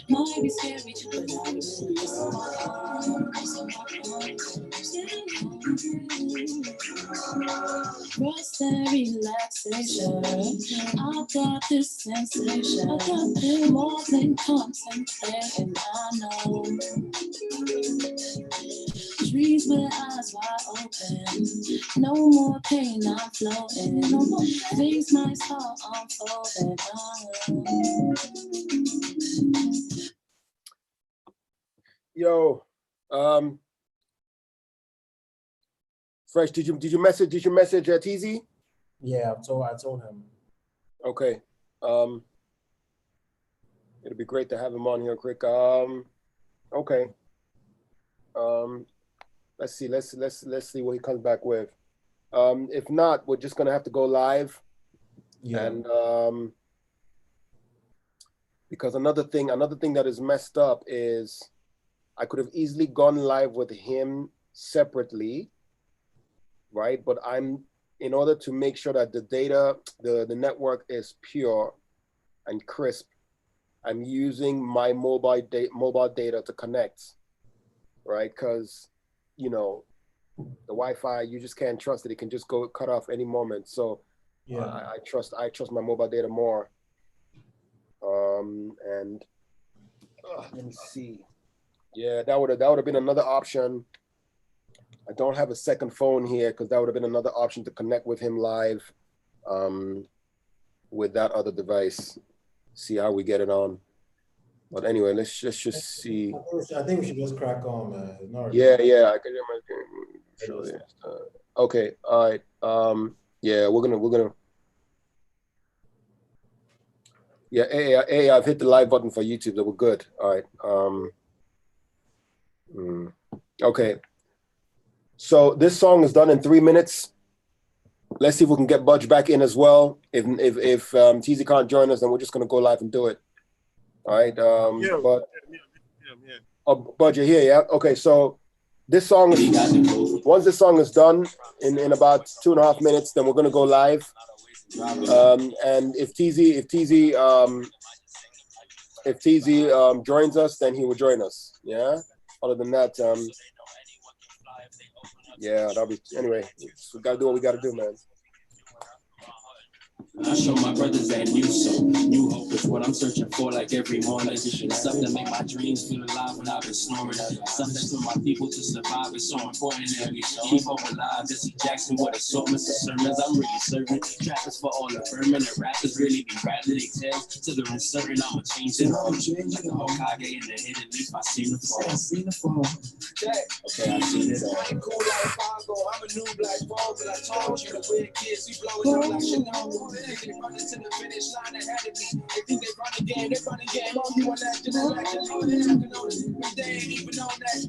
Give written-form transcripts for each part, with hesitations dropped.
Might be scary, but I rest and relaxation. I got this sensation. I got more than contemplating. I know. Trees with eyes wide open. No more pain, I'm floating. No more things might start unfolding. Yo, Fresh, did you message TZ? Yeah, I told him. Okay. It'll be great to have him on here quick. Okay. Let's see what he comes back with. If not, we're just gonna have to go live. Yeah. And because another thing that is messed up is I could have easily gone live with him separately, right? But in order to make sure that the data, the network is pure and crisp, I'm using my mobile data to connect, right? Because, you know, the Wi-Fi, you just can't trust it. It can just go cut off any moment. So yeah, I trust my mobile data more. And let me see. Yeah, that would have been another option. I don't have a second phone here because that would have been another option to connect with him live with that other device. See how we get it on. But anyway, let's just see. I think we should just crack on, man. Yeah. I can show this. Okay, all right. Yeah, we're gonna. Yeah, hey, I've hit the live button for YouTube. So we're good. All right. Okay. So this song is done in 3 minutes. Let's see if we can get Budge back in as well. If TZ can't join us, then we're just gonna go live and do it. All right. Budge, you're here, yeah? Okay, so this song is, once this song is done in about 2.5 minutes, then we're gonna go live. And if TZ joins us, then he will join us. Yeah. Other than that, yeah, that'll be anyway. We gotta do what we gotta do, man. I show my brothers that new hope is what I'm searching for like every morning. Something to make my dreams feel alive when I've been snoring. Something for my people to survive is so important that we keep hope alive. This is Jackson with assortments of sermons. I'm really serving. Trappers for all the vermin and rappers really be rattling their tails till they're uncertain. I'ma change it all. Like the Hokage in the hidden leaf, I seen the fall. Okay, I seen it all. I'm cool like Bongo. I'm a new black ball, but I told you the weird kids, we blowing up like Chanel. They running to the finish line ahead of me. They think they run the game. All you want acting and acting. They talking on it, but they ain't even on that.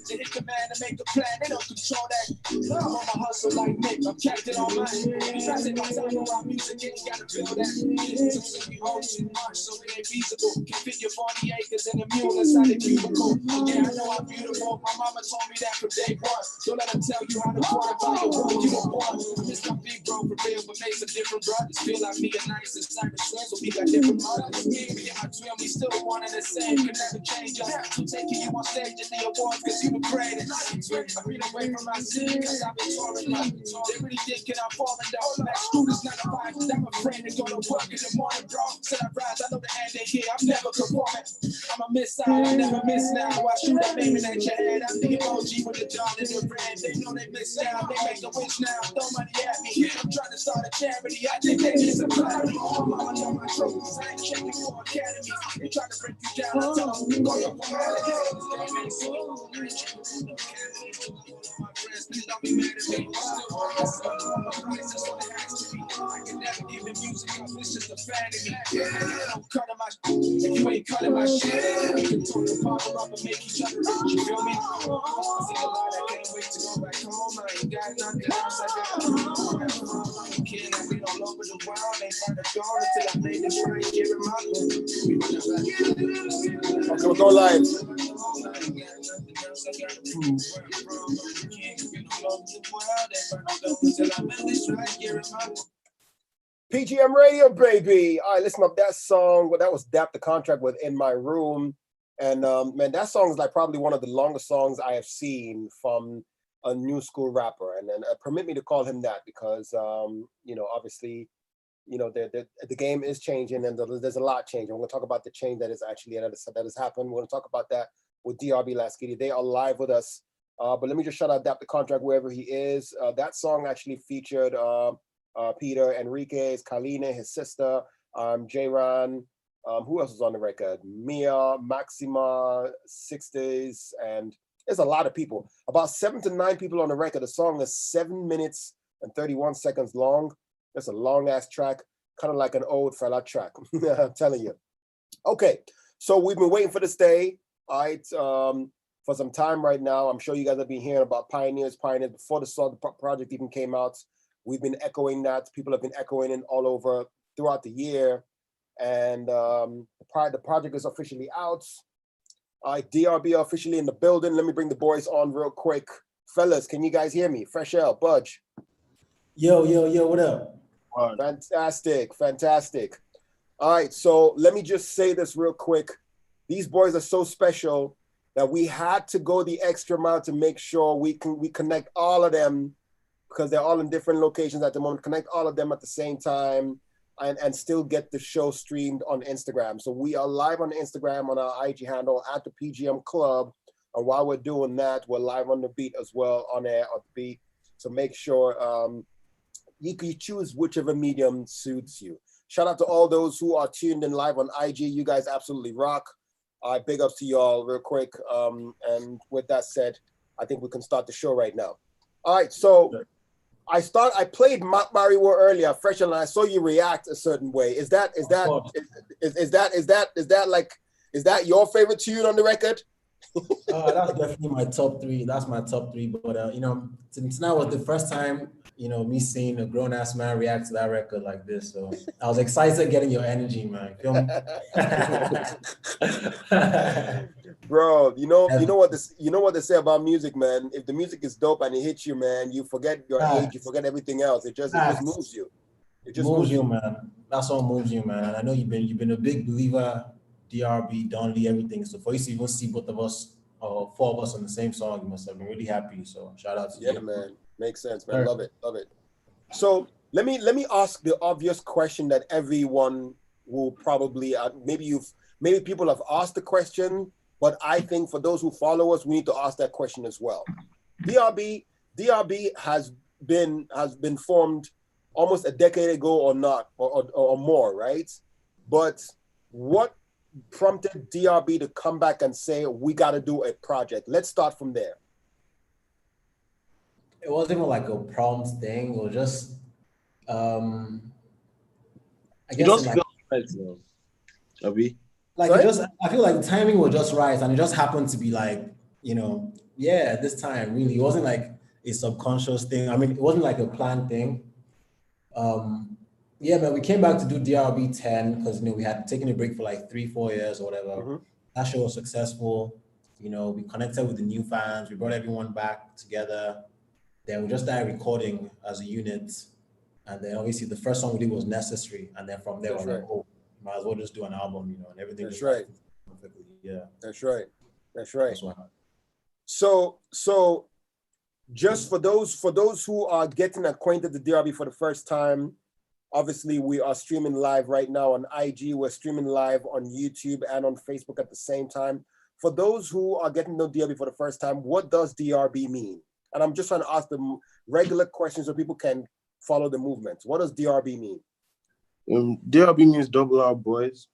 They hit command to make a plan, they don't control that. I'm on my hustle like Nick, I'm captain on mine. Passing my time on my music, you gotta feel that. So we own too much, so it ain't feasible. Can fit your 40 acres and a mule inside the cubicle. Yeah, I know I'm beautiful. My mama told me that from day one. Don't let them tell you how to quantify your world. You don't want. I miss my big bro for real, but makes a different brothers. Feel like me and nice and Cyrus twins, so we got different mothers. Me and my twin, we still one and the same. Can never change us. So taking you on stage at the awards, cause you were greatest. I've been away from my city, cause I've been touring up. They really thinking I'm falling down. That student's not a vibe, I'm afraid to go to work in the morning, bro. Said I rise, I know the end they here, I'm never conforming. I'm a miss out, I never miss now. I shoot up aiming at your head. I'm the emoji with the dawn in the red. They know they miss out, they make a wish now. Throw money at me, I'm trying to start a charity. I think they need some clarity. Mama know my trophies, I ain't checking for academy. They try to break you down, I tell them, go your formality. This game ain't so old, I ain't checking for no academy. My friends, please don't be mad at me. Still on my son, my voice is what it has to be. I can never give the music up, it's just a fantasy. Don't cut my shit, if you ain't cutting my shit, we can talk the power up and make each other rich, you feel me? I see a lot, I can't wait to go back home. I ain't got nothing else, I got I'm a kid, I've been all over the world. Ain't find a door until I made this right here in my life. Okay, we'll go live. PGM Radio, baby. All right, listen up. That song, well, that was Dap the Contract with In My Room. And man, that song is like probably one of the longest songs I have seen from a new school rapper. And then permit me to call him that because, you know, obviously, you know, the game is changing and there's a lot changing. We're going to talk about the change that is actually that has happened. We're going to talk about that with DRB Laskity. They are live with us. But let me just shout out Dap the Contract wherever he is. That song actually featured Peter Enriquez, Kalina, his sister, J-Ron, who else was on the record? Mia, Maxima, 60s, and there's a lot of people. About 7 to 9 people on the record. The song is 7 minutes and 31 seconds long. That's a long-ass track, kind of like an old fella track, I'm telling you. Okay, so we've been waiting for this day, all right, for some time right now. I'm sure you guys have been hearing about Pioneers before the project even came out. We've been echoing that. People have been echoing it all over throughout the year. And the project is officially out. DRB are officially in the building. Let me bring the boys on real quick. Fellas, can you guys hear me? Fresh L, Budge. Yo, what up? Fantastic. All right, so let me just say this real quick. These boys are so special that we had to go the extra mile to make sure we connect all of them, because they're all in different locations at the moment, connect all of them at the same time and still get the show streamed on Instagram. So we are live on Instagram on our IG handle at the PGM Club. And while we're doing that, we're live on the beat as well, on air on the beat. So make sure you can choose whichever medium suits you. Shout out to all those who are tuned in live on IG. You guys absolutely rock. Big ups to y'all real quick. And with that said, I think we can start the show right now. All right, so I played Mario earlier, Fresh, and I saw you react a certain way. Is that your favorite tune on the record? That's definitely my top 3. That's my top 3. But you know, tonight was the first time, you know, me seeing a grown ass man react to that record like this. So I was excited getting your energy, man. Feel me? Bro, you know what they say about music, man. If the music is dope and it hits you, man, you forget your age, you forget everything else. It just moves you. It just moves you, man. That's what moves you, man. And I know you've been a big believer, DRB, Donley, everything. So for you to even see both of us, or 4 of us on the same song, you must have been really happy. So shout out to you. Yeah, man. Makes sense, man. Love it. So let me ask the obvious question that everyone will probably maybe people have asked the question, but I think for those who follow us, we need to ask that question as well. DRB has been formed almost a decade ago or not, or more, right? But what prompted DRB to come back and say, we got to do a project? Let's start from there. It wasn't even like a prompt thing. It was just, I guess, right, Abi. Like it just, I feel like the timing was just right, and it just happened to be like, you know, yeah, this time really. It wasn't like a subconscious thing. I mean, it wasn't like a planned thing. Yeah, man, we came back to do DRB 10 because, you know, we had taken a break for like 3-4 years or whatever. Mm-hmm. That show was successful. You know, we connected with the new fans. We brought everyone back together. Then we just started recording as a unit. And then obviously the first song we did was Necessary. And then from there, we're like, oh, might as well just do an album, you know, and everything. That's right. Perfectly. Yeah. That's right. That's right. That's what happened. So just for those who are getting acquainted with DRB for the first time, obviously we are streaming live right now on IG. We're streaming live on YouTube and on Facebook at the same time. For those who are getting to know DRB for the first time, what does DRB mean? And I'm just trying to ask them regular questions so people can follow the movement. What does DRB mean? DRB means Double R Boys.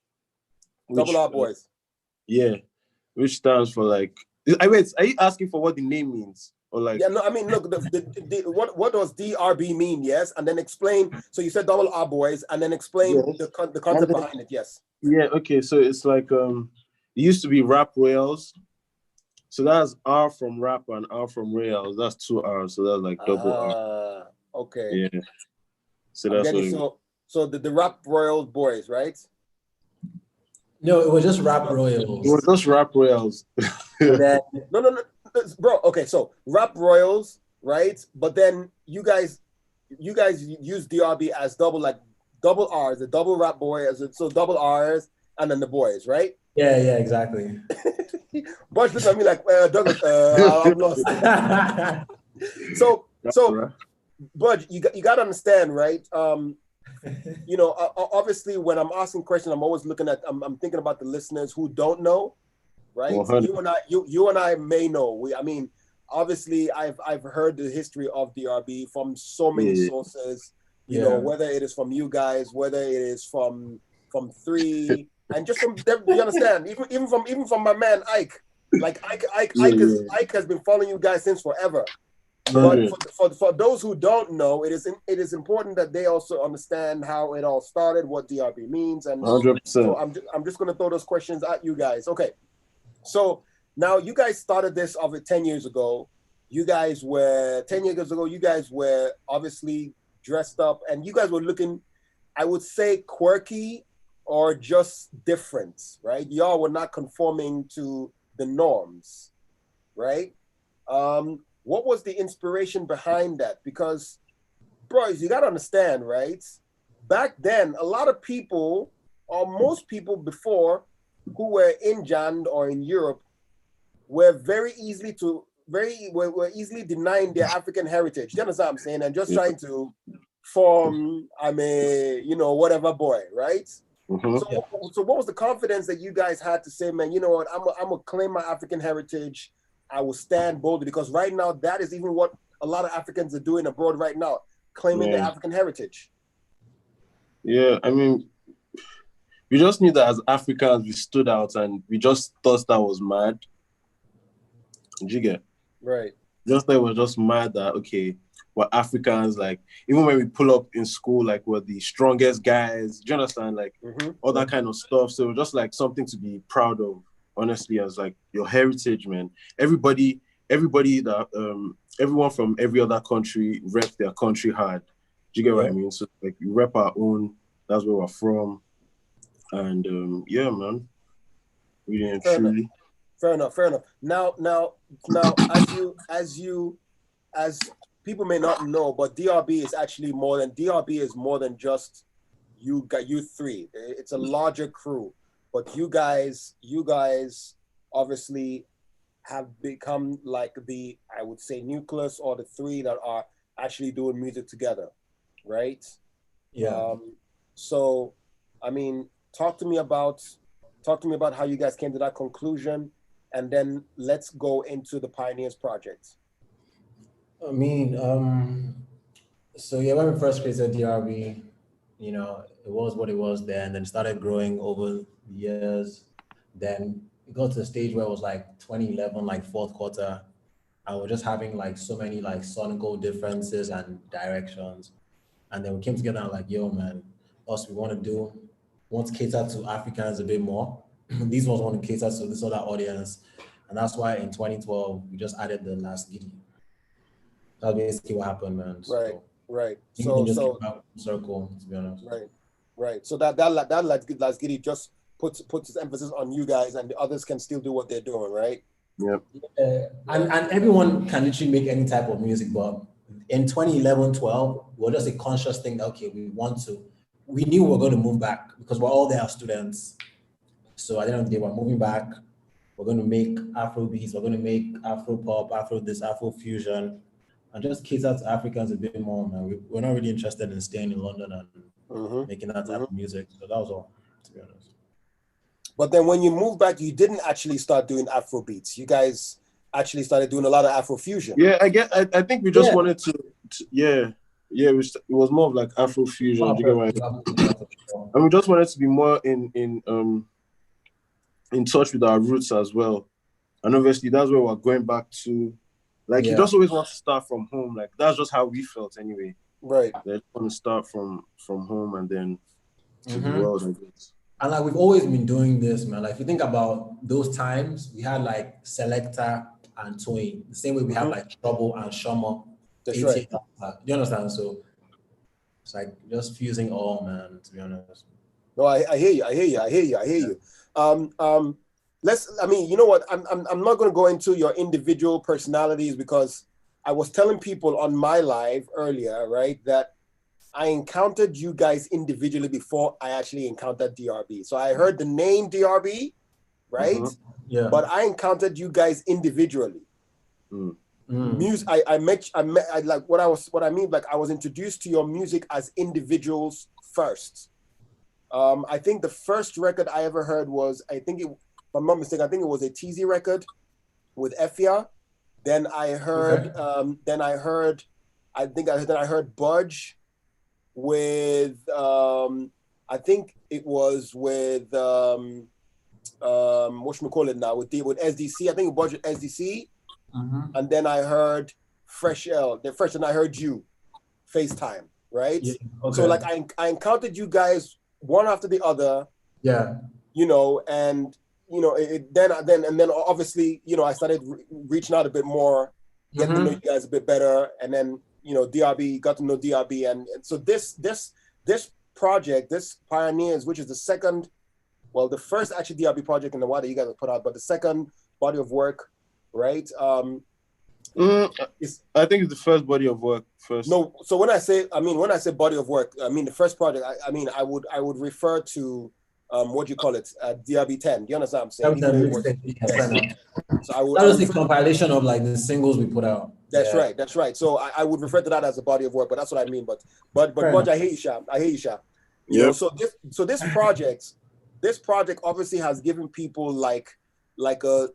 Double R Boys. Yeah, which stands for like. Are you asking for what the name means? Or like, yeah, no, I mean, look, what does DRB mean? Yes, and then explain. So you said Double R Boys, and then explain the concept behind it. Yes. Yeah. Okay. So it's like it used to be Rap Rails. So that's R from rap and R from Rails. That's 2 R's. So that's like double R. Okay. Yeah. So that's so the Rap Royals Boys, right? No, it was just Rap Royals. It was just Rap Royals. No, bro. Okay, so Rap Royals, right? But then you guys use DRB as double, like double R's, the double rap boy, so double R's, and then the boys, right? Yeah, exactly. Bunch looking at me like, Douglas, I'm lost. So, Budge, you got to understand, right? You know, obviously, when I'm asking questions, I'm always looking at, I'm thinking about the listeners who don't know, right? 100. You and I may know. I mean, obviously, I've heard the history of DRB from so many sources. You know, whether it is from you guys, whether it is from 3, and just from, you understand, even from my man Ike. Like Ike has been following you guys since forever. But for those who don't know, it is important that they also understand how it all started, what DRB means, and 100%. So I'm just gonna throw those questions at you guys. Okay, so now you guys started this of it 10 years ago. You guys were obviously dressed up, and you guys were looking, I would say, quirky or just different, right? Y'all were not conforming to the norms, right? What was the inspiration behind that? Because, boys, you got to understand, right? Back then, a lot of people, or most people before, who were in Jan or in Europe, were were easily denying their African heritage. Do you understand what I'm saying? And just trying to form, whatever boy, right? So what was the confidence that you guys had to say, man, you know what, I'm gonna claim my African heritage. I will stand boldly, because right now that is even what a lot of Africans are doing abroad right now, claiming their African heritage. Yeah, I mean, we just knew that as Africans we stood out, and we just thought that was mad. Did you get? Right. Just that it was just mad that, okay, we're Africans, like, even when we pull up in school, like, we're the strongest guys. Do you understand? Like, all that kind of stuff. So just like something to be proud of, honestly, as like your heritage, man. Everybody that everyone from every other country rep their country hard. Do you get what I mean? So like we rep our own. That's where we're from, and yeah, man. Really and truly. Fair enough. Now, as people may not know, but DRB is more than just you 3. It's a larger crew. But you guys obviously have become like the, I would say, nucleus, or the 3 that are actually doing music together, right? Yeah. So, I mean, talk to me about how you guys came to that conclusion, and then let's go into the Pioneers project. I mean, so yeah, when we first created DRB, you know, it was what it was then. Then it started growing over the years. Then it got to the stage where it was like 2011, like fourth quarter, and we're just having like so many like sonical differences and directions. And then we came together and like, yo, man, we want to cater to Africans a bit more. These ones want to cater to this other audience. And that's why in 2012, we just added the last Giddy. That's basically what happened, man. Right. So circle, to be honest. Right. So that last Giddy just puts its emphasis on you guys, and the others can still do what they're doing, right? Yep. And everyone can literally make any type of music, but in 2011-12, we're just a conscious thing that, okay, we knew we were going to move back because we're all there students. So at the end of the day, we're moving back. We're going to make Afro beats. We're going to make Afro pop, Afro this, Afro fusion, and just cater to Africans a bit more, man. We're not really interested in staying in London and making that type of music. So that was all, to be honest. But then when you moved back, you didn't actually start doing Afro beats. You guys actually started doing a lot of Afro fusion. Yeah, I think we just wanted to it was more of like Afro fusion. Do you get what I mean? And we just wanted to be more in touch with our roots as well. And obviously that's where we're going back to. Like, you just always want to start from home. Like, that's just how we felt anyway. Right. They want to start from home and then to the world, I guess. And like, we've always been doing this, man. Like, if you think about those times, we had like Selector and Toyin. The same way we have like Trouble and Shama. That's right. Do you understand? So it's like just fusing all, man, to be honest. No, I hear you. You know what? I'm not going to go into your individual personalities, because I was telling people on my live earlier, right, that I encountered you guys individually before I actually encountered DRB. So I heard the name DRB, right? Mm-hmm. Yeah. But I encountered you guys individually. Music. I like what I mean. Like I was introduced to your music as individuals first. I think the first record I ever heard was, if I'm not mistaken, I think it was a TZ record with Efia. Then I heard, I heard Budge with, I think it was with, whatchamacallit now, with SDC. I think it was with SDC. And then I heard Fresh L, and I heard you, FaceTime, right? Yeah, okay. So like I encountered you guys one after the other. Yeah. You know, and you know, then obviously, you know, I started reaching out a bit more, getting to know you guys a bit better, and then you know, DRB, got to know DRB, and so this project, this Pioneers, which is the first actually DRB project in the world that you guys have put out, but the second body of work, right? I think it's the first body of work first. No, so when I say body of work, I mean the first project. I would refer to what do you call it? DRB 10. Do you understand what I'm saying? So that was the compilation of like the singles we put out. That's right. So I would refer to that as a body of work, but that's what I mean. But I hear you, Sha. You know, so this project obviously has given people like a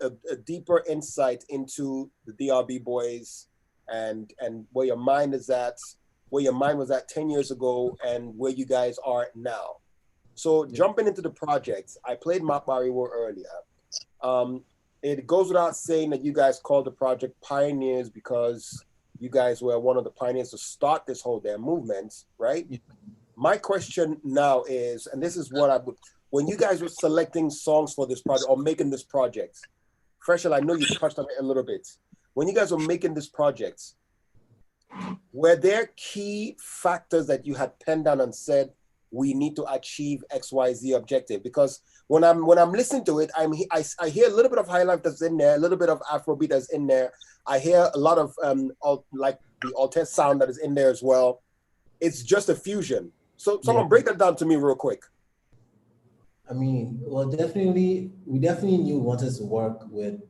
deeper insight into the DRB boys and where your mind is at, where your mind was at 10 years ago, and where you guys are now. So jumping into the project, I played Mark Mariwo earlier. It goes without saying that you guys called the project Pioneers because you guys were one of the pioneers to start this whole damn movement, right? Yeah. My question now is, and this is what when you guys were selecting songs for this project or making this project, Freshel, I know you touched on it a little bit. When you guys were making this project, were there key factors that you had penned down and said, we need to achieve XYZ objective? Because when I'm listening to it, I hear a little bit of high life that's in there, a little bit of Afrobeat that's in there. I hear a lot of like the Altes sound that is in there as well. It's just a fusion. So someone break that down to me real quick. I mean, well, we definitely knew we wanted to work with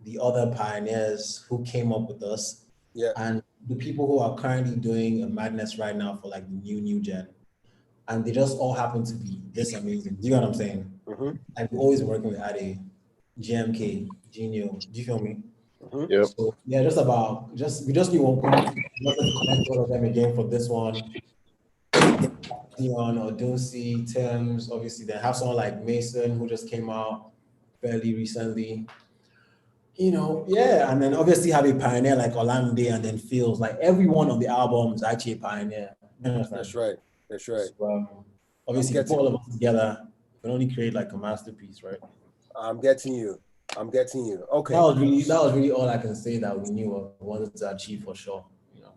the other pioneers who came up with us. Yeah. And the people who are currently doing a madness right now for like the new gen. And they just all happen to be this amazing. Do you know what I'm saying? Like we're always working with Ade, GMK, Genio. Do you feel me? Yeah. So yeah, we just knew we wanted to connect all of them again for this one. Dion or Duncy, Thames, obviously they have someone like Mason who just came out fairly recently. You know, yeah, and then obviously have a pioneer like Olamide and then Feels. Like everyone on the album is actually a pioneer. That's right. So, obviously, put all of us together, we can only create like a masterpiece, right? I'm getting you. Okay. That was really all I can say that we knew what we wanted to achieve for sure. You know.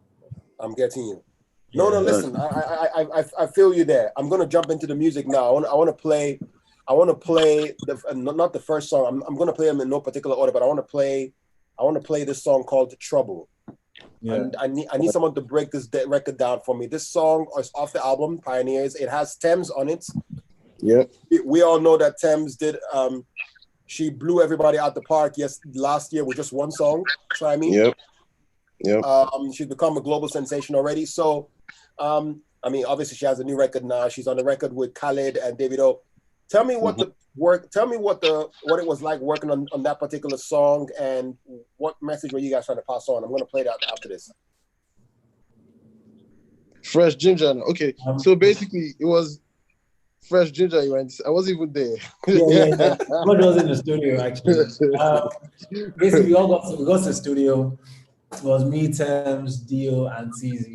I'm getting you. No, listen. I feel you there. I'm gonna jump into the music now. I want to play not the first song. I'm gonna play them in no particular order, but I want to play this song called Trouble. Yeah. And I need someone to break this record down for me. This song is off the album Pioneers. It has Thames on it. Yeah. We all know that Thames did. She blew everybody out the park. Yes, last year with just one song. So I mean. Yep. She's become a global sensation already. So, I mean, obviously she has a new record now. She's on the record with Khaled and Davido. Tell me what it was like working on that particular song, and what message were you guys trying to pass on? I'm going to play that after this. Fresh Ginger. Okay, so basically it was Fresh Ginger events. I wasn't even there. Yeah. God was in the studio actually. Basically, we got to the studio. It was me, Thames, Dio, and TZ.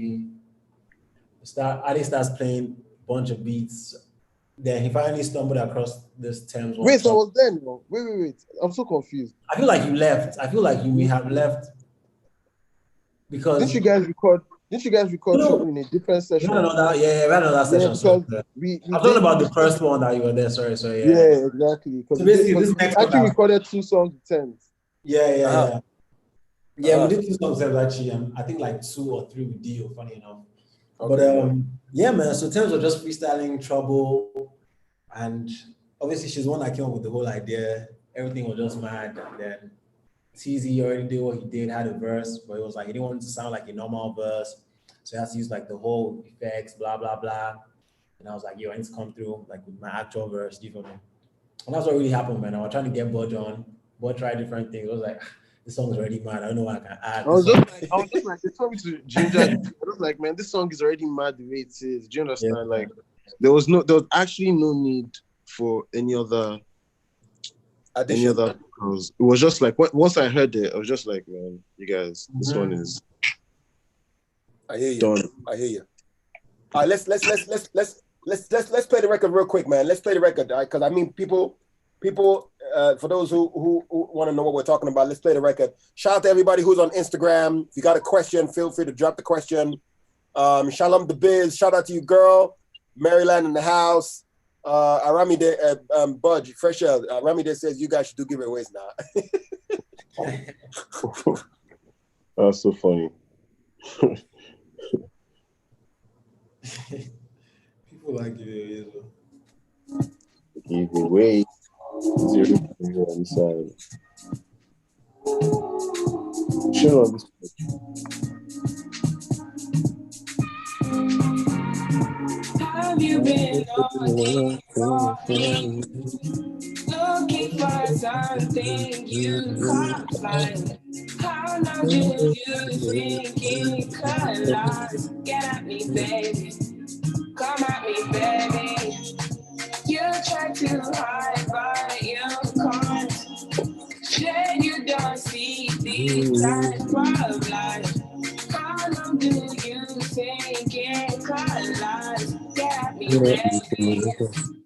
Adi starts playing a bunch of beats. Then he finally stumbled across this Thames. Wait, I was there. No? Wait. I'm so confused. I feel like you left. I feel like you may have left because. Didn't you guys record something in a different session? No, we had another session. So I'm talking about the first one that you were there. Sorry. Yeah. Yeah, exactly. So basically, this next actually recorded 2 songs with Thames. Yeah. Yeah, we did 2 songs actually. I think like 2 or 3 with Dio. Funny enough. But yeah, man. So in terms of just freestyling Trouble, and obviously she's the one that came up with the whole idea. Everything was just mad. And then TZ already did what he did, had a verse, but it was like he didn't want it to sound like a normal verse. So he has to use like the whole effects, blah, blah, blah. And I was like, yo, I need to come through like with my actual verse, you feel me? And that's what really happened, man. I was trying to get Budge on. Budge tried different things. I was like, this song's already mad. I don't know what I can add. I was just like, they told me to Ginger. I was like, man, this song is already mad the way it is. Do you understand? Yeah. Like, there was actually no need for any other because it was just like once I heard it, I was just like, man, you guys, this one is. I hear you. Done. I hear you. All right, let's play the record real quick, man. Let's play the record, because I mean, people. For those who want to know what we're talking about, let's play the record. Shout out to everybody who's on Instagram. If you got a question, feel free to drop the question. Shalom the Biz, shout out to you, girl. Maryland in the house. Aramide, Budge, Fresh Air. Aramide says you guys should do giveaways now. That's so funny. People like giveaways. Giveaway. 0 on the side. Chill on this page. Have you been looking for me? Looking for something you can't find. How long do you think it could last? Get at me, baby. Come at me, baby. You try to hide, but you can't. Sure, you don't see the type of life. How long do you think it could last? Get at me, baby.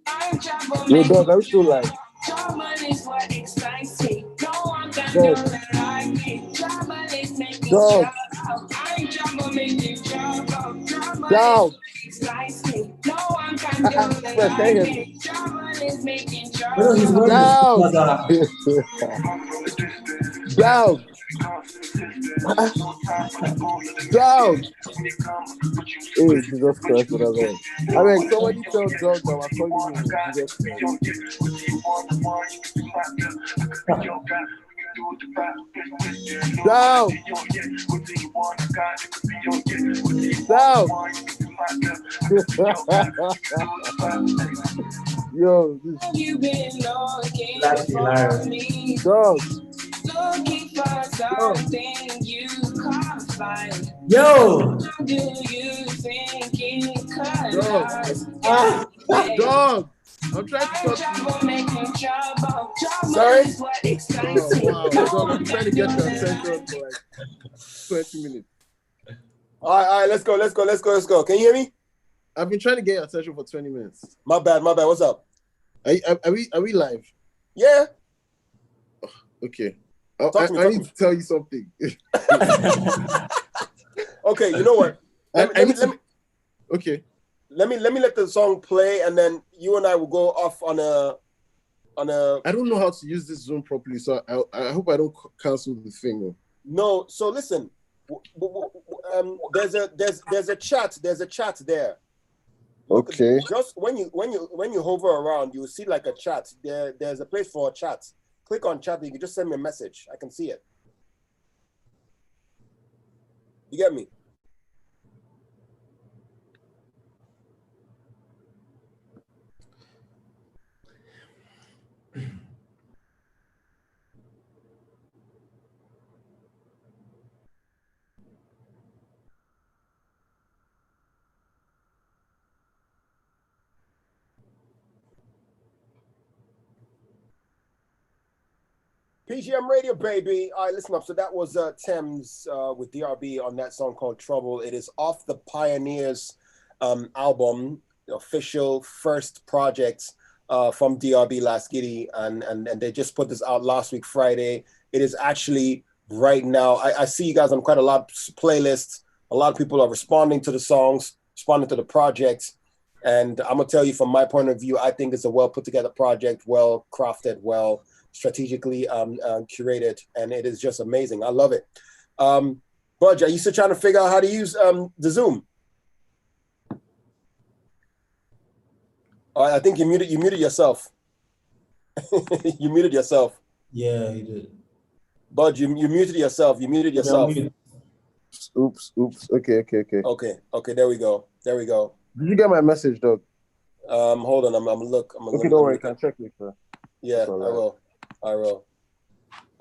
I'm trouble. Yo, dog, I'm still like. Trouble is what excites me. No one can do it like me. Trouble is making trouble. I'm trouble making trouble. Trouble is what excites me. No one can do it like me. Trouble is making trouble. Down. Hey, Jesus Christ, what I mean. I mean, somebody tell Doug that we're calling him Jesus Yo, you been looking for me? Dog. Looking for something you can't find. Yo! How do you think it could last? Dog! I'm trying to talk to you. Sorry? Wow. Dog, I'm trying to get your attention for like 20 minutes. All right, let's go. Can you hear me? I've been trying to get your attention for 20 minutes. My bad. What's up? Are we live? Yeah. Okay. I need to tell you something. Okay, you know what? Okay. Let me let the song play, and then you and I will go off on a. I don't know how to use this Zoom properly, so I hope I don't cancel the thing. No. So listen, there's a chat. There's a chat there. Okay. Just when you hover around, you will see like a chat. There's a place for a chat. Click on chat. You can just send me a message. I can see it. You get me? PGM Radio, baby. All right, listen up. So that was Thames with DRB on that song called Trouble. It is off the Pioneers album, the official first project from DRB Last Giddy. And they just put this out last week, Friday. It is actually right now. I see you guys on quite a lot of playlists. A lot of people are responding to the songs, responding to the projects. And I'm going to tell you from my point of view, I think it's a well put together project, well crafted, well strategically curated, and it is just amazing. I love it. Budge, are you still trying to figure out how to use the Zoom? I think you muted yourself. You muted yourself. Yeah, he did. Bud, you muted yourself. You muted yourself. Oops. Okay. Okay. There we go. Did you get my message, Doug? Hold on. I'm look. Okay, don't worry. Can check later. Yeah, I will.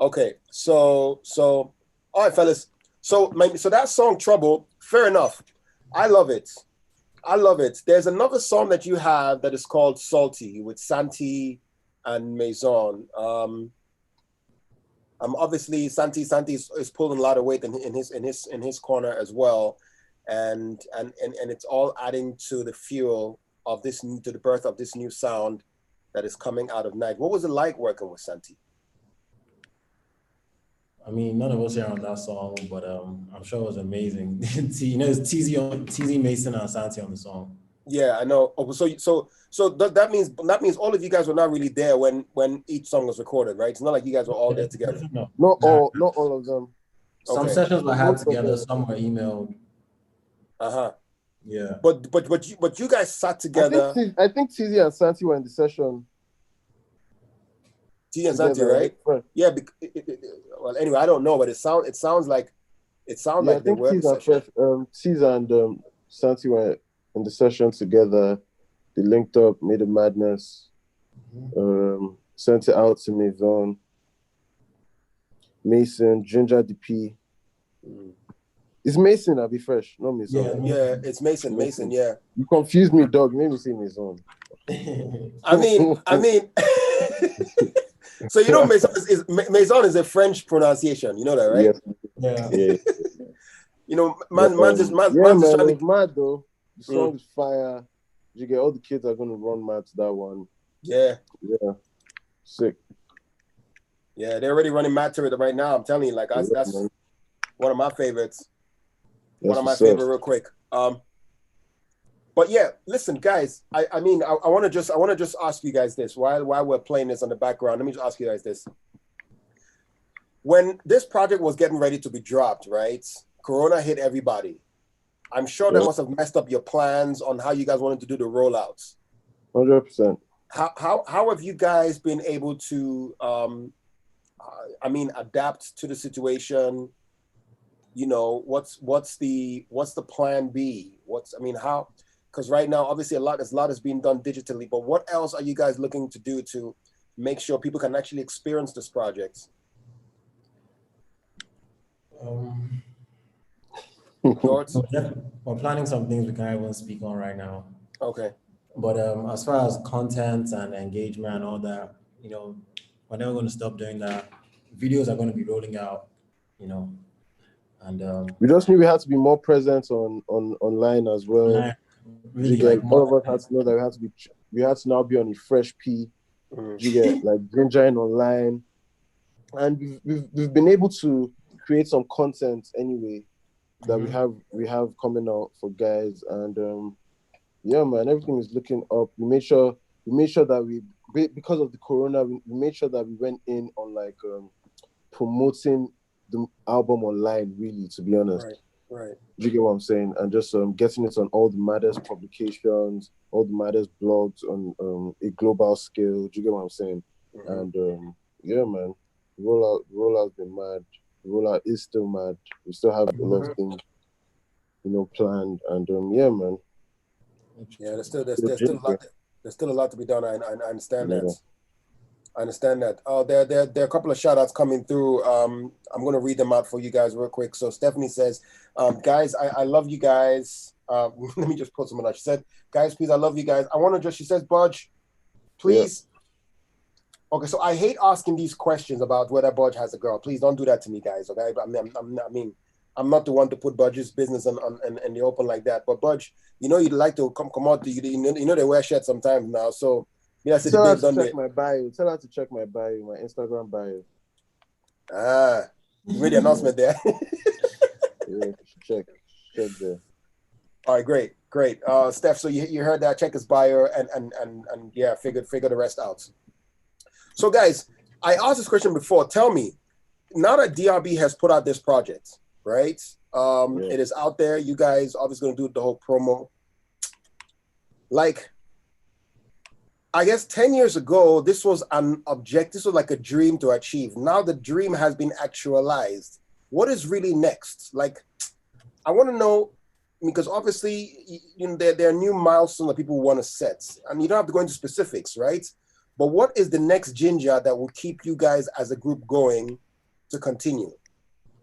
Okay. So all right, fellas. So that song Trouble, fair enough. I love it. There's another song that you have that is called Salty with Santi and Maison. Obviously Santi is pulling a lot of weight in his corner as well, and it's all adding to the fuel of to the birth of this new sound that is coming out of Night. What was it like working with Santi? I mean, none of us here on that song, but I'm sure it was amazing. It's TZ Mason and Santi on the song. Yeah, I know. Oh, so that means all of you guys were not really there when each song was recorded, right? It's not like you guys were all there together. No. Not all of them. Some sessions were had together, some were emailed. Yeah. But you guys sat together. I think TZ and Santi were in the session. TZ and Santi, right? Yeah. Well, anyway, I don't know, but it sounds like I think TZ and Santi were in the session together. They linked up, made a madness. Sent it out to Mason, Ginger DP. It's Mason, I'll be fresh, not Maison. Yeah, it's Mason, yeah. You confused me, dog. You made me say Maison. I mean, so you know Maison is a French pronunciation, you know that, right? Yeah. You know, man, just man, it's mad though. The song is fire. You get all the kids are gonna run mad to that one. Yeah. Sick. Yeah, they're already running mad to it right now. I'm telling you, like that's one of my favorites. Real quick. But yeah, listen, guys. I want to just ask you guys this while we're playing this on the background. Let me just ask you guys this. When this project was getting ready to be dropped, right? Corona hit everybody. I'm sure that must have messed up your plans on how you guys wanted to do the rollouts. 100%. How have you guys been able to adapt to the situation? You know, what's the plan B? Because right now, obviously, a lot is being done digitally, but what else are you guys looking to do to make sure people can actually experience this project? We're planning some things we can't even speak on right now. Okay. But as far as content and engagement and all that, you know, we're never going to stop doing that. Videos are going to be rolling out, you know, and we just knew we had to be more present on online as well. Really, all of us had to know that we had to now be on a fresh P. You get like gingering online, and we've been able to create some content anyway that we have coming out for guys, and yeah, man, everything is looking up. We made sure that because of the corona, we made sure that we went in on like promoting the album online, really, to be honest. Right. Do you get what I'm saying? And just getting it on all the maddest publications, all the maddest blogs on a global scale. Do you get what I'm saying? And yeah, man, rollout's been mad. Rollout is still mad. We still have a lot of things, you know, planned. And yeah, man. Yeah, there's still a lot to be done. I understand that. I understand that. Oh, there are a couple of shout outs coming through. I'm going to read them out for you guys real quick. So Stephanie says, guys, I love you guys. Let me just put some out. She said, guys, please, I love you guys. she says, Budge, please. Yeah. Okay, so I hate asking these questions about whether Budge has a girl. Please don't do that to me, guys, okay? I'm not the one to put Budge's business in the open like that. But Budge, you know you'd like to come out. You know they wear shirts sometimes now, so... Yeah, tell her to check my bio. Tell her to check my bio, my Instagram bio. You made the announcement there. Yeah, check there. All right, great. Steph, so you heard that? Check his bio and yeah, figure the rest out. So guys, I asked this question before. Tell me, now that DRB has put out this project, right? It is out there. You guys obviously gonna do the whole promo. Like, I guess 10 years ago, this was an objective. This was like a dream to achieve. Now the dream has been actualized. What is really next? Like, I want to know, because obviously, you know, there are new milestones that people want to set, and you don't have to go into specifics, right? But what is the next ginger that will keep you guys as a group going to continue?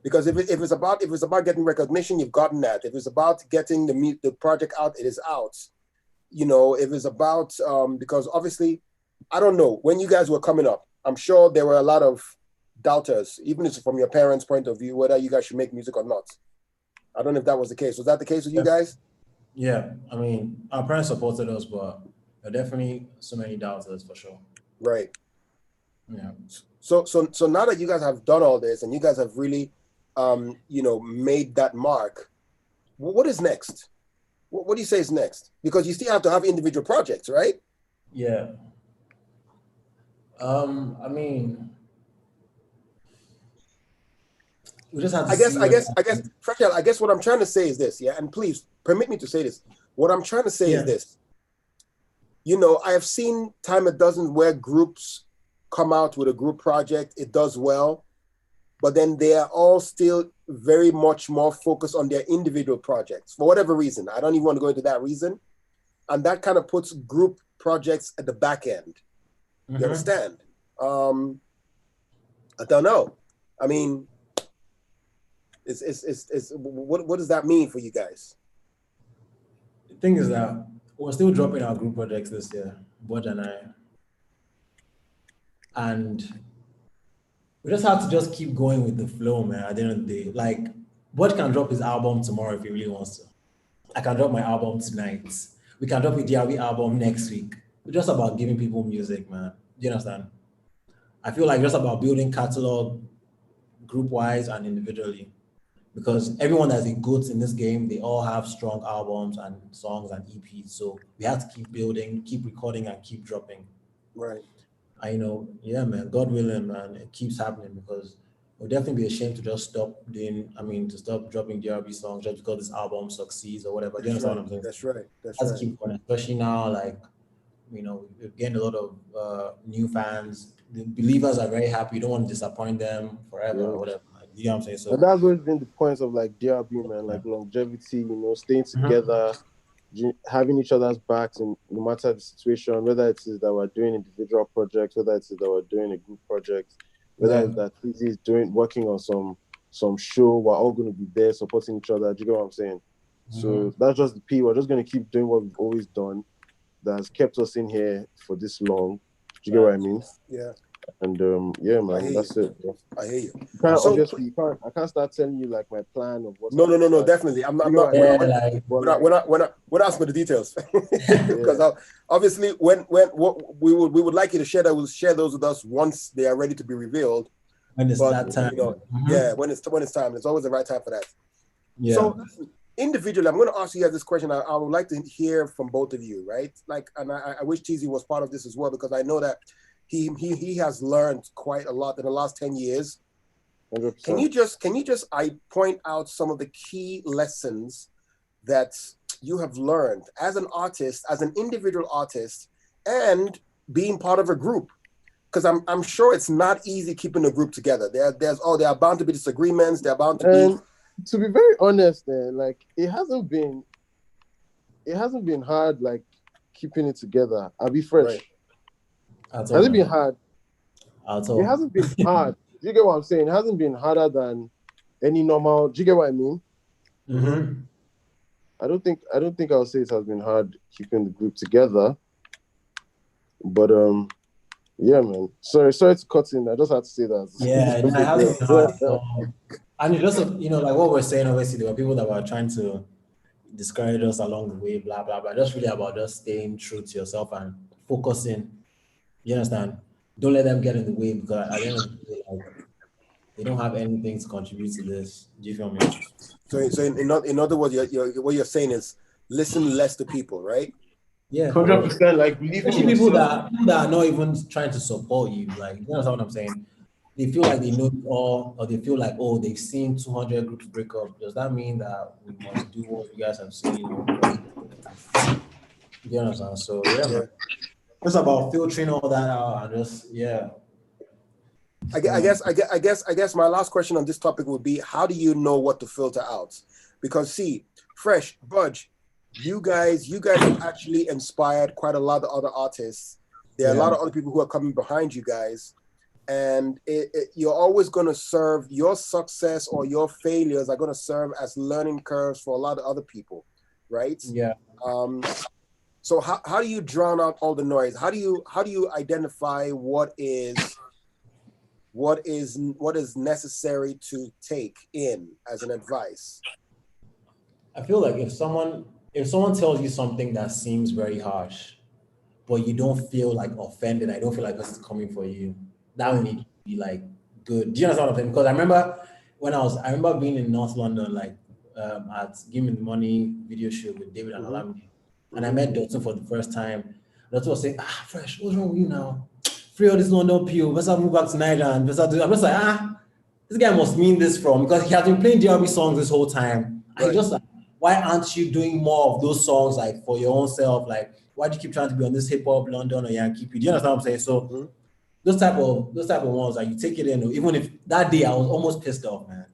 Because if it's about getting recognition, you've gotten that. If it's about getting the project out, it is out. You know, if it's about because obviously, I don't know, when you guys were coming up, I'm sure there were a lot of doubters, even if it's from your parents' point of view, whether you guys should make music or not. I don't know if that was the case. Was that the case with you guys? Yeah, I mean, our parents supported us, but there are definitely so many doubters for sure. Right. Yeah. So now that you guys have done all this and you guys have really, you know, made that mark, what is next? What do you say is next? Because you still have to have individual projects, right? Yeah. I mean, we just have to I guess what I'm trying to say is this, yeah, and please permit me to say this. What I'm trying to say is this. You know, I have seen time a dozen where groups come out with a group project, it does well, but then they are all still very much more focused on their individual projects for whatever reason. I don't even want to go into that reason. And that kind of puts group projects at the back end. You understand? I don't know. I mean, what does that mean for you guys? The thing is that we're still dropping our group projects this year, Budge and I. And we just have to just keep going with the flow, man, at the end of the day. Like, Budge can drop his album tomorrow if he really wants to. I can drop my album tonight. We can drop a DRB album next week. It's just about giving people music, man. Do you understand? I feel like just about building catalog group-wise and individually. Because everyone that's a GOAT in this game, they all have strong albums and songs and EPs. So we have to keep building, keep recording, and keep dropping. Right. I know, yeah, man, God willing, man, it keeps happening because it would definitely be a shame to just stop dropping DRB songs just because this album succeeds or whatever. Do you understand what I'm saying? That's right. Let's keep going, especially now, like, you know, we've gained a lot of new fans. The believers are very happy. You don't want to disappoint them forever or whatever. Like, you know what I'm saying? So and that's always been the points of like DRB, man, like longevity, you know, staying together, having each other's backs, and no matter the situation, whether it is that we're doing individual projects, whether it is that we're doing a group project, whether it's that Lizzie is working on some show, we're all going to be there supporting each other. Do you get what I'm saying? So that's just the P. We're just going to keep doing what we've always done. That's kept us in here for this long. Do you get what I mean? Yeah. And yeah, man, that's it. Bro. I hear you. Obviously, I can't start telling you like my plan of what. No, definitely. I'm not. We're not asking for the details because obviously, when we would like you to share that, we'll share those with us once they are ready to be revealed. When it's that time, you know, yeah, when it's time, it's always the right time for that. Yeah. So individually, I'm going to ask you guys this question. I would like to hear from both of you, right? Like, and I wish TZ was part of this as well because I know that he has learned quite a lot in the last 10 years. 100%. Can you just point out some of the key lessons that you have learned as an artist, as an individual artist, and being part of a group? Because I'm sure it's not easy keeping a group together. There are bound to be disagreements. There are bound to be. To be very honest, like it hasn't been hard, like keeping it together. I'll be fresh. Right. Has it been hard? It hasn't been hard. Do you get what I'm saying? It hasn't been harder than any normal. Do you get what I mean? Mm-hmm. I don't think I'll say it has been hard keeping the group together. But yeah, man. Sorry to cut in. I just had to say that. Yeah, it hasn't been hard. And it also, you know, like what we're saying, obviously, there were people that were trying to discourage us along the way, blah, blah, blah. Just really about just staying true to yourself and focusing. You understand? Don't let them get in the way because at the end of the day, like, they don't have anything to contribute to this. Do you feel me? So in other words, what you're saying is listen less to people, right? Yeah, 100%. Like believe in people that are not even trying to support you. Like, you understand what I'm saying? They feel like they know it all, or they feel like, oh, they've seen 200 groups break up. Does that mean that we must do what you guys have seen? You understand? So yeah. It's about filtering all that out and just I guess my last question on this topic would be, how do you know what to filter out? Because see, Fresh, Budge, you guys have actually inspired quite a lot of other artists. There are a lot of other people who are coming behind you guys, and you're always going to serve, your success or your failures are going to serve as learning curves for a lot of other people, right? Yeah. So how do you drown out all the noise? How do you identify what is necessary to take in as an advice? I feel like if someone tells you something that seems very harsh, but you don't feel like offended, I don't feel like this is coming for you, that would make you be like good. Do you understand what I'm saying? Because I remember being in North London, like at Give Me the Money video shoot with David and Olamide. And I met Dotun for the first time. Dotun was saying, Fresh, what's wrong with you now? Free all this London PO, let's move back to Nigeria. I'm just like, this guy must mean this from, because he has been playing DRB songs this whole time. Right. And just like, why aren't you doing more of those songs like for your own self? Like, why do you keep trying to be on this hip hop London or Yankee? Do you understand what I'm saying? So those type of ones, like you take it in, even if that day I was almost pissed off, man.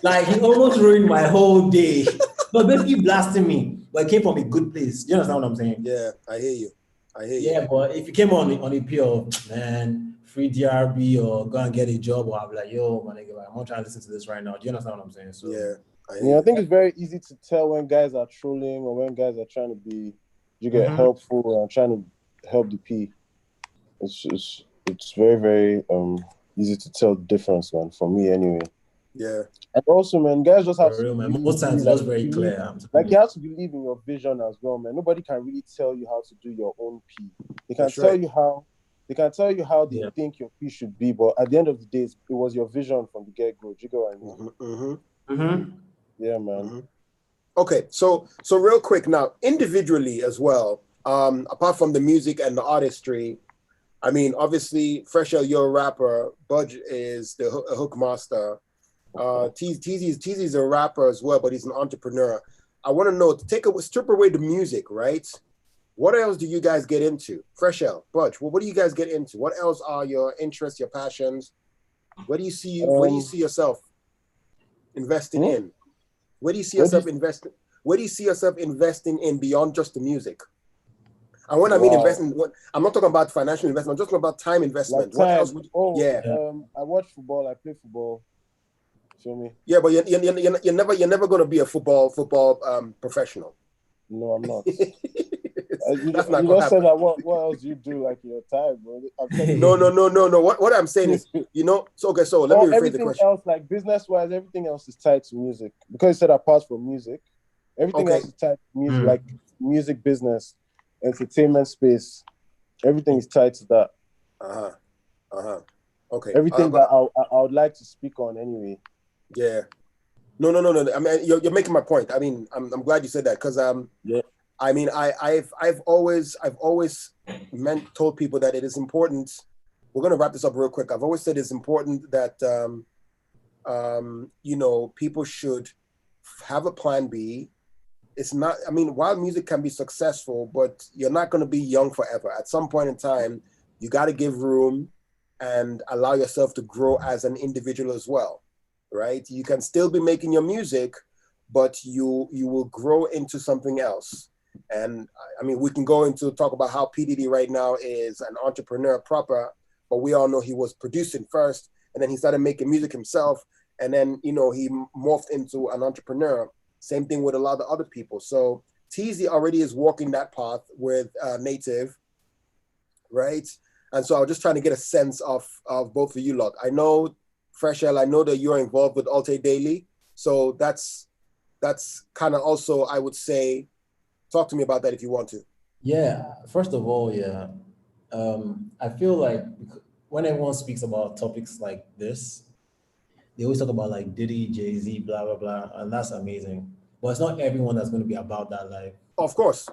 Like he almost ruined my whole day. But basically blasting me. But it came from a good place. Do you understand what I'm saying? Yeah, I hear you. Yeah, but if you came on a pure, man, free DRB or go and get a job, or I'll be like, yo, my nigga, I'm not trying to listen to this right now. Do you understand what I'm saying? So yeah. I think it's very easy to tell when guys are trolling or when guys are trying to be, helpful and trying to help the P. It's very, very easy to tell the difference, man, for me anyway. Yeah. And also, man, guys just have to man. Most times it's very clear. Like you have to believe in your vision as well, man. Nobody can really tell you how to do your own P. They can tell you how they think your P should be, but at the end of the day, it was your vision from the get-go. Do you get what I mean? Yeah, man. Okay, so real quick now, individually as well, apart from the music and the artistry, I mean, obviously, Fresh L, you're a rapper. Budge is the hook master. TZ's a rapper as well, but he's an entrepreneur. I want to know, strip away the music, right? What else do you guys get into? Fresh L, Budge, what do you guys get into? What else are your interests, your passions? Where do you see yourself investing in? Where do you see yourself investing? Where do you see yourself investing in beyond just the music? And when I mean investment, I'm not talking about financial investment. I'm just talking about time investment. Like time. What else? I watch football. I play football. Feel me? Yeah, but you're never going to be a football professional. No, I'm not. That's not you going just to said happen. that. What else do you do like in your time, bro? No. What I'm saying is, so let me rephrase the question. Everything else, like business-wise, everything else is tied to music. Because you said apart from music, everything else is tied to music, like music business, entertainment space. Everything is tied to that. Okay. Everything that I would like to speak on anyway. Yeah. No. I mean, you're making my point. I mean, I'm glad you said that because I mean, I've always told people that it is important. We're gonna wrap this up real quick. I've always said it's important that people should have a plan B. It's not. I mean, while music can be successful, but you're not going to be young forever. At some point in time, you got to give room and allow yourself to grow as an individual as well, right? You can still be making your music, but you will grow into something else. And I mean, we can go into talk about how PDD right now is an entrepreneur proper, but we all know he was producing first, and then he started making music himself, and then he morphed into an entrepreneur. Same thing with a lot of other people. So TZ already is walking that path with Native, right? And so I was just trying to get a sense of both of you lot. I know, Fresh L, I know that you're involved with Alte Daily. So that's kind of also, I would say, talk to me about that if you want to. Yeah, first of all, I feel like when everyone speaks about topics like this, they always talk about like Diddy, Jay-Z, blah, blah, blah, and that's amazing. But it's not everyone that's going to be about that life. Of course.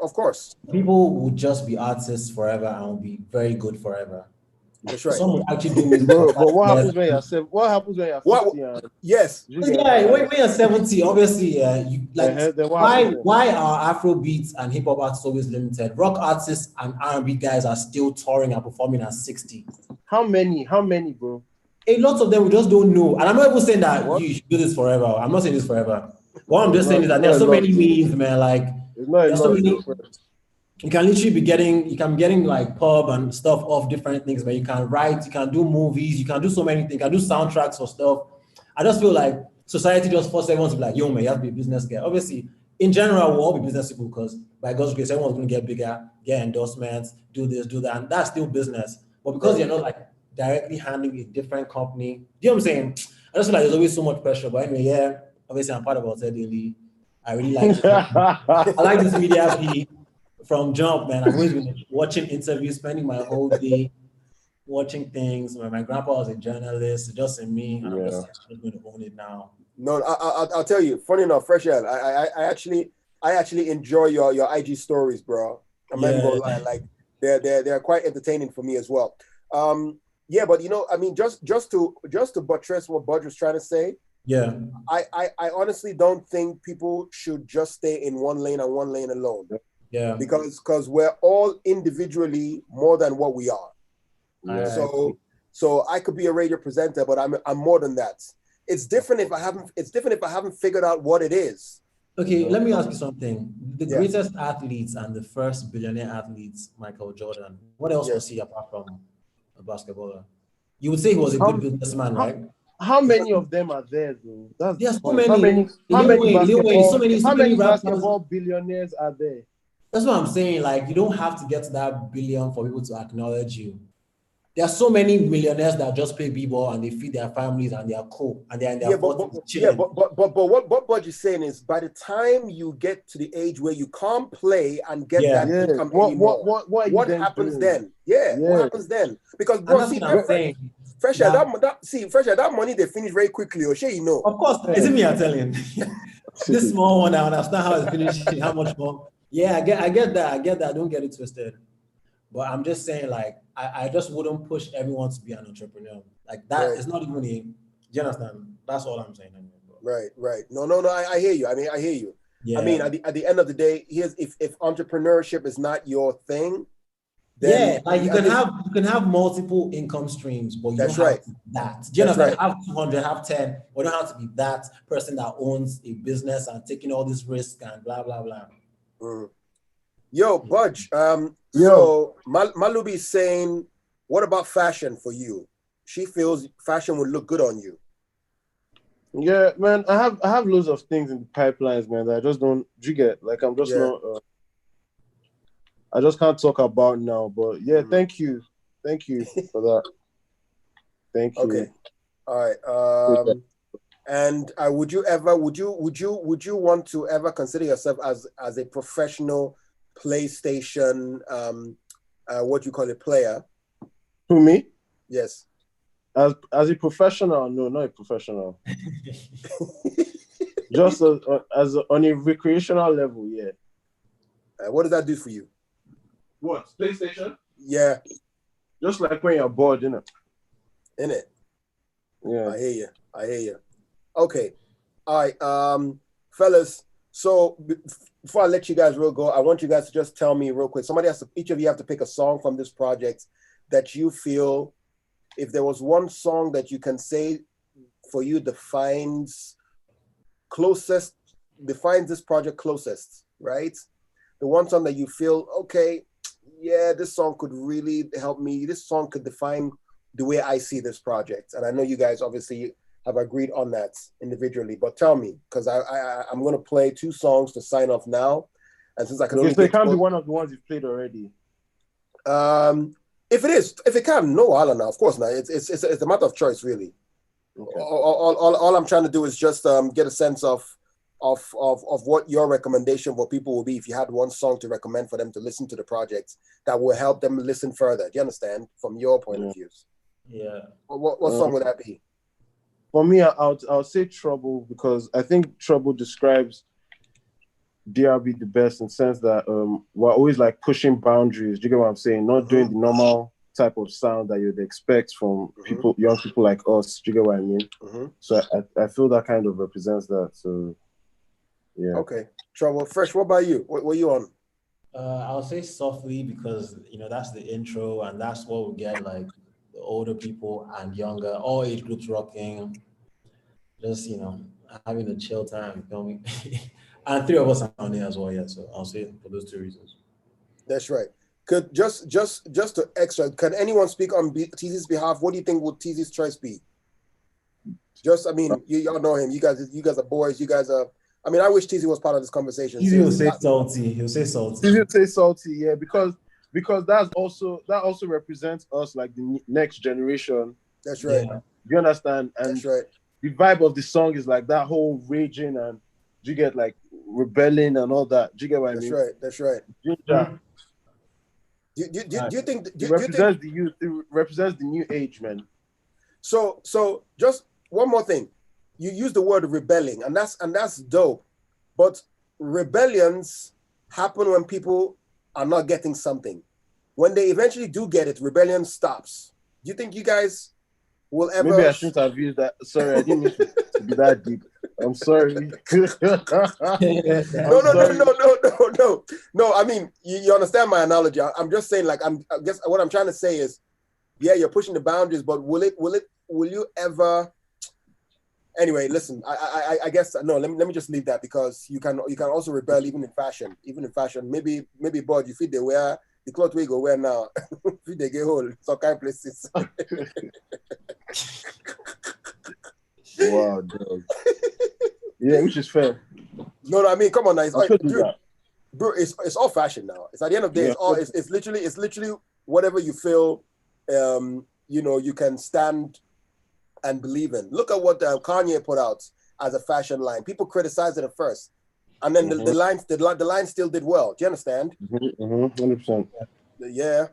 People will just be artists forever and will be very good forever. That's right. Someone actually do music. Bro, but what happens when you're 7? What happens when you're 50? Yes. Yeah, when you're 70, obviously, you like why are Afro beats and hip hop artists always limited? Rock artists and R&B guys are still touring and performing at 60. How many, bro? A lot of them we just don't know. And I'm not even saying that you should do this forever. I'm not saying this forever. What I'm just saying is that there are so many memes, man. Like there's so many. You can literally be getting like pub and stuff off different things, but you can write, you can do movies, you can do so many things, you can do soundtracks for stuff. I just feel like society just forces everyone to be like, yo, man, you have to be a business guy. Obviously, in general, we'll all be business people because by God's grace, everyone's going to get bigger, get endorsements, do this, do that, and that's still business. But because you're not like directly handling a different company, you know what I'm saying? I just feel like there's always so much pressure. But anyway, yeah, obviously I'm part of Hotel Daily. I really like it. I like this media feed. From jump, man, I've always been watching interviews, spending my whole day watching things. My grandpa was a journalist, just in me, and I'm just going to own it now. No, I'll tell you. Funny enough, Fresh Air, I actually enjoy your IG stories, bro. I'm not gonna lie, like they're quite entertaining for me as well. Yeah, but you know, I mean, just to buttress what Budge was trying to say. Yeah, I honestly don't think people should just stay in one lane and one lane alone. Yeah, because we're all individually more than what we are. Yeah. So I could be a radio presenter, but I'm more than that. It's different if I haven't figured out what it is. Okay, let me ask you something. The greatest athletes and the first billionaire athletes, Michael Jordan. What else was he apart from a basketballer? You would say he was a good businessman, right? How many of them are there, though? There's so many. How many basketball billionaires are there? That's what I'm saying. Like, you don't have to get to that billion for people to acknowledge you. There are so many millionaires that just play b-ball and they feed their families and they are cool and they're in their but what Budge is saying is, by the time you get to the age where you can't play and get that income anymore, what happens then? What happens then? Because bro, Fresh Air, that money they finish very quickly. Or you know, of course, is it me? I'm telling you, this small one, I understand how it's finishing, how much more. Yeah, I get that. Don't get it twisted. But I'm just saying, like, I just wouldn't push everyone to be an entrepreneur. Like that is not even a. Do you understand? That's all I'm saying. Right. No. I hear you. I mean, I hear you. Yeah. I mean, at the end of the day, if entrepreneurship is not your thing, then like you can have multiple income streams, but you don't have to be that. Do you understand? Have 200, have 10, but you don't have to be that person that owns a business and taking all this risk and blah blah blah. Yo, Budge. So Malubi is saying, what about fashion for you? She feels fashion would look good on you. Yeah, man. I have loads of things in the pipelines, man. That I just don't. Do you get? Like, I'm just not. I just can't talk about now. But yeah, thank you for that. Thank you. Okay. All right. And would you want to ever consider yourself as a professional PlayStation what you call it, player? Who, me? Yes. As a professional? No, not a professional. Just as on a recreational level, yeah. What does that do for you? What, PlayStation? Yeah. Just like when you're bored, innit? Yeah. I hear you. Okay. All right, fellas. So before I let you guys go, I want you guys to just tell me real quick. Each of you have to pick a song from this project that you feel, if there was one song that you can say for you defines this project closest, right? The one song that you feel, okay, yeah, this song could really help me. This song could define the way I see this project. And I know you guys obviously have agreed on that individually, but tell me, because I'm going to play 2 songs to sign off now. And since I can only... So it can't be one of the ones you've played already. If it can, no, I don't know. Of course not. It's a matter of choice, really. Okay. All I'm trying to do is just get a sense of what your recommendation for people will be if you had one song to recommend for them to listen to the project that will help them listen further. Do you understand? From your point of view. Yeah. What song would that be? For me, I'll say Trouble, because I think Trouble describes DRB the best, in the sense that we're always like pushing boundaries. Do you get what I'm saying? Not doing the normal type of sound that you'd expect from people, young people like us. Do you get what I mean? So I feel that kind of represents that. So yeah. Okay. Trouble. Fresh, what about you? What you on? I'll say softly because that's the intro and that's what we get like the older people and younger, all age groups rocking. Just having a chill time, you feel me? And 3 of us are on here as well, yeah. So I'll say for those 2 reasons. That's right. Could just to extra, can anyone speak on TZ's behalf? What do you think would TZ's choice be? Just, I mean, y'all know him. You guys are boys. You guys are. I mean, I wish TZ was part of this conversation. TZ will say salty. He'll say salty. TZ will say salty, yeah, because that also represents us, like the next generation. That's right. Yeah. You understand? And that's right. The vibe of the song is like that whole raging and you get like rebelling and all that. Do you get what I mean? That's right. Ginger. Do you think it represents the youth? It represents the new age, man. So just one more thing. You use the word rebelling, and that's dope. But rebellions happen when people are not getting something. When they eventually do get it, rebellion stops. Do you think you guys will ever? Maybe I shouldn't have used that. Sorry, I didn't mean to be that deep. I'm sorry. No. I mean, you understand my analogy. I'm just saying, like, I guess what I'm trying to say is, yeah, you're pushing the boundaries, but will you ever? Anyway, listen. I guess no. Let me just leave that because you can also rebel even in fashion. Maybe Bud, you feel they wear the clothes we go wear now. Feel they get hold some kind of places. Wow, dog. Yeah, which is fair. No, I mean, come on now. It's it's all fashion now. It's at the end of the day, it's literally whatever you feel, you can stand and believe in. Look at what Kanye put out as a fashion line. People criticized it at first, and then the line still did well. Do you understand? 100%. Yeah.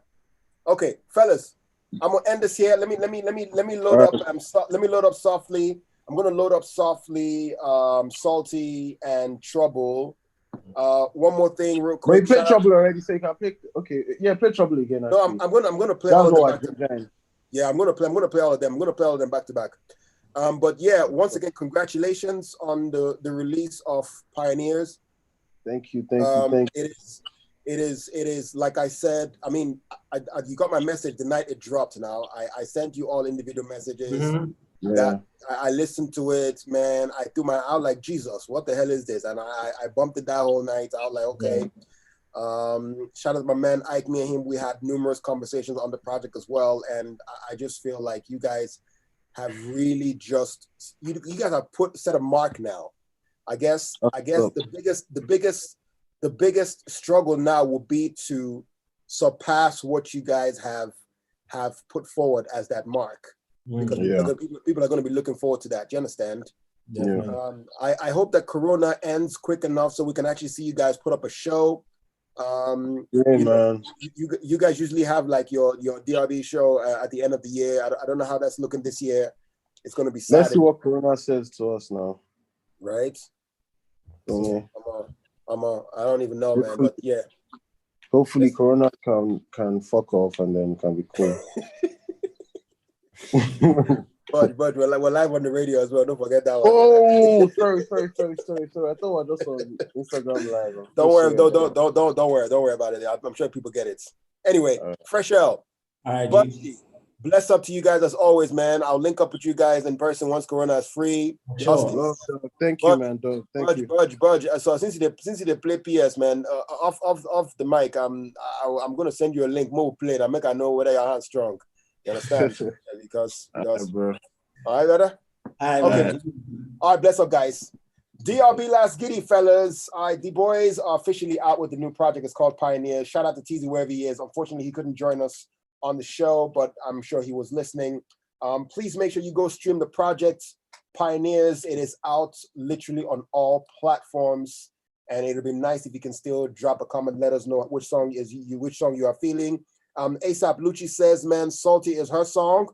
Okay, fellas, I'm gonna end this here. Let me load up. Let me load up softly. I'm gonna load up softly, Salty and Trouble. One more thing, real quick. Wait, play Trouble already, so you can pick. Okay, yeah, play Trouble again. No, I'm gonna play all of them. Yeah, I'm gonna play all of them. I'm gonna play all of them back to back. But yeah, once again, congratulations on the release of Pioneers. Thank you. It is like I said. I mean, you got my message the night it dropped. Now I sent you all individual messages. Yeah. That I listened to it, man. I was like, Jesus, what the hell is this? And I bumped it that whole night. I was like, okay. Yeah. Shout out to my man Ike. Me and him, we had numerous conversations on the project as well. And I just feel like you guys have really you guys have set a mark now. I guess the biggest struggle now will be to surpass what you guys have put forward as that mark. Because people are going to be looking forward to that. Do you understand? Yeah. I hope that Corona ends quick enough so we can actually see you guys put up a show. Man. You guys usually have like your DRB show at the end of the year. I don't know how that's looking this year. It's going to be sad. Let's see what Corona says to us now. Right? Yeah. I don't even know, man. But yeah. Hopefully Corona can fuck off and then can be cool. But we're live on the radio as well. Don't forget that one. Oh, sorry. I thought I was just on Instagram live. Don't worry about it. I'm sure people get it. Anyway, Fresh L. All right, bless up to you guys as always, man. I'll link up with you guys in person once Corona is free. Sure. Thank you, man. Thank you. Budge. So since you play PS, man, off the mic, I'm gonna send you a link. More play it. I make I know whether your hand's strong. You understand? because all right, bro. All right, brother. Okay. All right, bless up, guys. DRB last giddy, fellas. All right, the boys are officially out with the new project. It's called Pioneer. Shout out to TZ wherever he is. Unfortunately, he couldn't join us on the show, but I'm sure he was listening. Please make sure you go stream the project Pioneers. It is out literally on all platforms, and it'll be nice if you can still drop a comment. Let us know which song you are feeling. ASAP Lucci says, man, Salty is her song.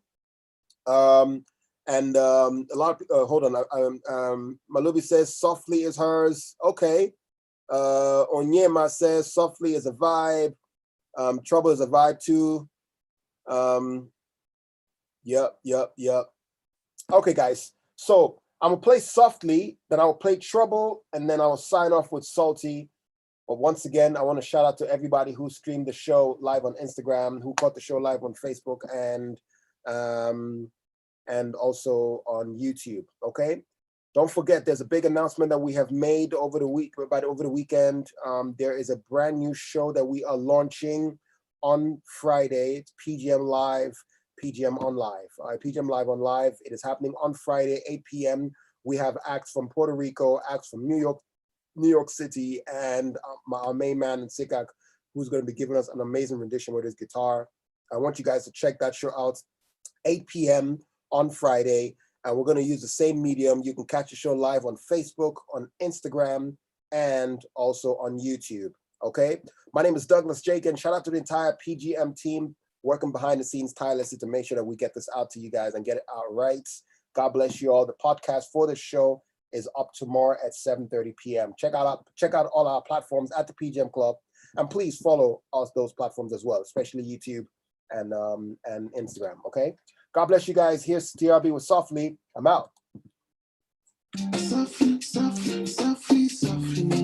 And a lot of hold on. Malubi says Softly is hers. Okay. Onyema says Softly is a vibe. Trouble is a vibe too. Yep. Okay, guys. So I'm gonna play Softly, then I'll play Trouble, and then I'll sign off with Salty. But once again, I want to shout out to everybody who streamed the show live on Instagram, who caught the show live on Facebook, and also on YouTube. Okay. Don't forget, there's a big announcement that we have made over the weekend. There is a brand new show that we are launching on Friday. It's PGM Live, PGM on Live. PGM Live on Live. It is happening on Friday, 8 p.m. We have acts from Puerto Rico, acts from New York City, and our main man in Sikak, who's going to be giving us an amazing rendition with his guitar. I want you guys to check that show out, 8 p.m. on Friday. And we're going to use the same medium. You can catch the show live on Facebook, on Instagram, and also on YouTube. Okay. My name is Douglas Jekan. Shout out to the entire PGM team working behind the scenes tirelessly to make sure that we get this out to you guys and get it out right. God bless you all. The podcast for the show is up tomorrow at 7:30 p.m. Check out all our platforms at the PGM Club, and please follow us those platforms as well, especially YouTube and Instagram. Okay. God bless you guys. Here's DRB with Softly. I'm out. Softly, softly, softly, softly.